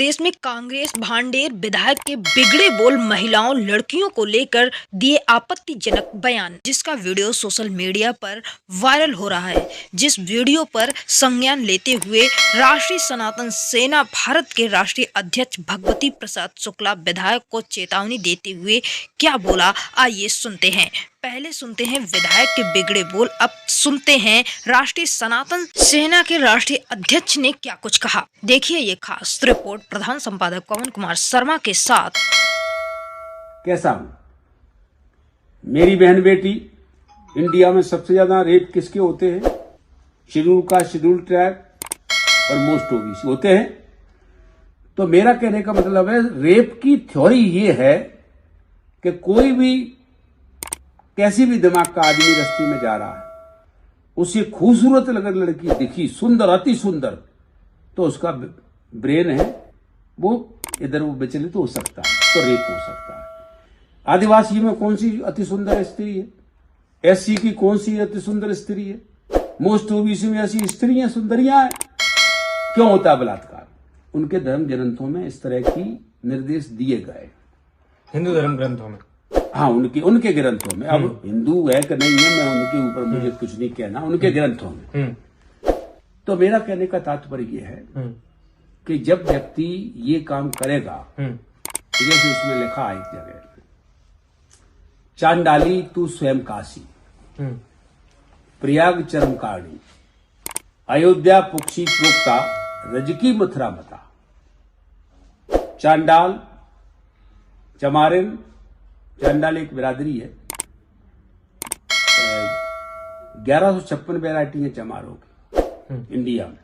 प्रदेश में कांग्रेस भांडेर विधायक के बिगड़े बोल महिलाओं लड़कियों को लेकर दिए आपत्तिजनक बयान, जिसका वीडियो सोशल मीडिया पर वायरल हो रहा है। जिस वीडियो पर संज्ञान लेते हुए राष्ट्रीय सनातन सेना भारत के राष्ट्रीय अध्यक्ष भगवती प्रसाद शुक्ला विधायक को चेतावनी देते हुए क्या बोला, आइए सुनते हैं। पहले सुनते हैं विधायक के बिगड़े बोल, अब सुनते हैं राष्ट्रीय सनातन सेना के राष्ट्रीय अध्यक्ष ने क्या कुछ कहा। देखिए ये खास रिपोर्ट प्रधान संपादक पवन कुमार शर्मा के साथ। कैसा हूं? मेरी बहन बेटी, इंडिया में सबसे ज्यादा रेप किसके होते हैं? शेड्यूल कास्ट, शेड्यूल ट्राइब और मोस्ट ओबीसी होते हैं। तो मेरा कहने का मतलब है, रेप की थ्योरी ये है कि कोई भी कैसी भी दिमाग का आदमी रास्ते में जा रहा है, उसे खूबसूरत अगर लड़की दिखी, सुंदर, अति सुंदर, तो उसका ब्रेन है वो इधर वो विचलित हो सकता है, तो रेप हो सकता है। आदिवासी में कौन सी अति सुंदर स्त्री है? एससी की कौन सी अति सुंदर स्त्री है? मोस्ट ओबीसी में ऐसी स्त्रियां सुंदरियां हैं। क्यों होता है बलात्कार? उनके धर्म ग्रंथों में इस तरह की निर्देश दिए गए, हिंदू धर्म ग्रंथों में। हाँ, उनके ग्रंथों में। अब हिंदू है कि नहीं है, मैं उनके ऊपर मुझे कुछ नहीं कहना, उनके ग्रंथों में। तो मेरा कहने का तात्पर्य यह है कि जब व्यक्ति ये काम करेगा, जैसे उसमें लिखा है एक जगह, चांडाली तू स्वयं काशी, प्रयाग चरमकारणी, अयोध्या पुक्षी प्रोक्ता, रजकी मथुरा मता। चांडाल, चमारिन, चांडाल एक बिरादरी है। 1156 वैरायटी है चमारों की इंडिया में।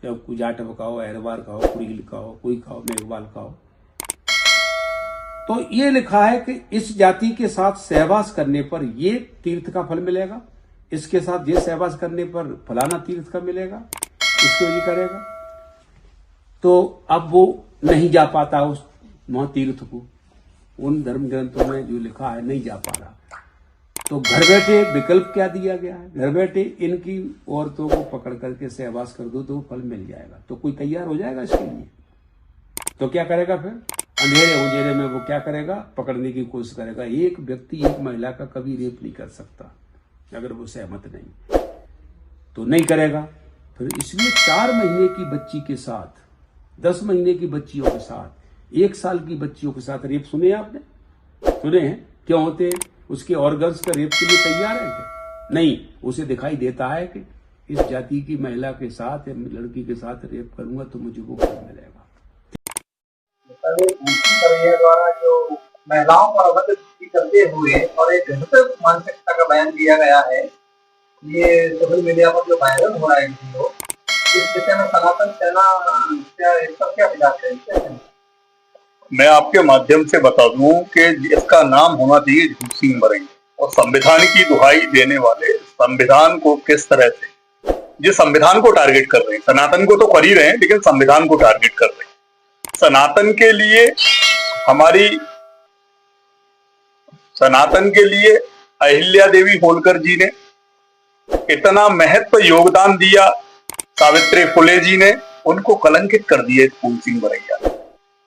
चाहे कोई जाटव का हो, अहरवार का हो, कुड़ील का हो, कोई का हो, मेघवाल का हो। तो ये लिखा है कि इस जाति के साथ सहवास करने पर ये तीर्थ का फल मिलेगा, इसके साथ ये सहवास करने पर फलाना तीर्थ का मिलेगा, इसको ये करेगा। तो अब वो नहीं जा पाता उस वहां तीर्थ को, उन धर्म ग्रंथों में जो लिखा है नहीं जा पा रहा। तो घर बैठे विकल्प क्या दिया गया है? घर बैठे इनकी औरतों को पकड़ करके सहवास कर दो तो फल मिल जाएगा। तो कोई तैयार हो जाएगा इसके लिए? तो क्या करेगा फिर? अंधेरे उजेरे में वो क्या करेगा? पकड़ने की कोशिश करेगा। एक व्यक्ति एक महिला का कभी रेप नहीं कर सकता अगर वो सहमत नहीं, तो नहीं करेगा। फिर इसलिए 4 महीने की बच्ची के साथ, 10 महीने की बच्चियों के साथ, 1 साल की बच्चियों के साथ रेप सुने आपने? सुने हैं? क्यों होते हैं? उसके ऑर्गन्स का रेप के लिए तैयार है क्या? नहीं, उसे दिखाई देता है कि इस जाति की महिला के साथ या लड़की के साथ रेप करूंगा तो मुझे वो फल मिलेगा। द्वारा जो महिलाओं पर अवैध करते हुए और एक घृणित मानसिकता का बयान दिया गया है, ये सोशल मीडिया पर जो वायरल हो रहा है वीडियो, इस विषय में सनातन सेना क्या विचार करेगी? मैं आपके माध्यम से बता दूं कि इसका नाम होना चाहिए झूठ सिंह मरई। और संविधान की दुहाई देने वाले संविधान को किस तरह से, जिस संविधान को टारगेट कर रहे हैं, सनातन को तो कर ही रहे हैं लेकिन संविधान को टारगेट कर रहे हैं। सनातन के लिए, हमारी सनातन के लिए अहिल्या देवी होलकर जी ने इतना महत्व योगदान दिया, सावित्री फुले जी ने, उनको कलंकित कर दिया फूल सिंह मरैया।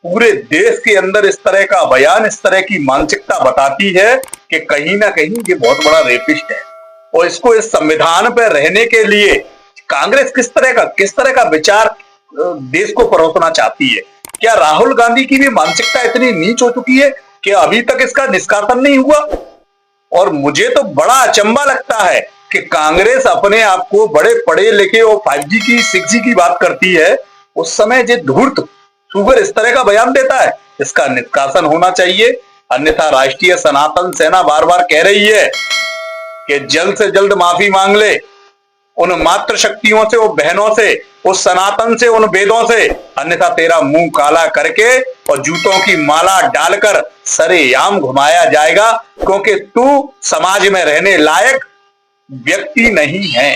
पूरे देश के अंदर इस तरह का बयान, इस तरह की मानसिकता बताती है कि कहीं ना कहीं ये बहुत बड़ा रेपिस्ट है। और इसको इस संविधान पर रहने के लिए कांग्रेस किस तरह का विचार देश को परोसना चाहती है? क्या राहुल गांधी की भी मानसिकता इतनी नीच हो चुकी है कि अभी तक इसका निष्कासन नहीं हुआ? और मुझे तो बड़ा अचंभा लगता है कि कांग्रेस अपने आप को बड़े पढ़े लिखे और 5G की 6G की बात करती है, उस समय जो धूर्त सुगर इस तरह का बयान देता है, इसका निष्कासन होना चाहिए। अन्यथा राष्ट्रीय सनातन सेना बार बार कह रही है कि जल्द से जल्द माफी मांग ले उन मातृ शक्तियों से, वो बहनों से, उस सनातन से, उन वेदों से, अन्यथा तेरा मुंह काला करके और जूतों की माला डालकर सरेआम घुमाया जाएगा, क्योंकि तू समाज में रहने लायक व्यक्ति नहीं है।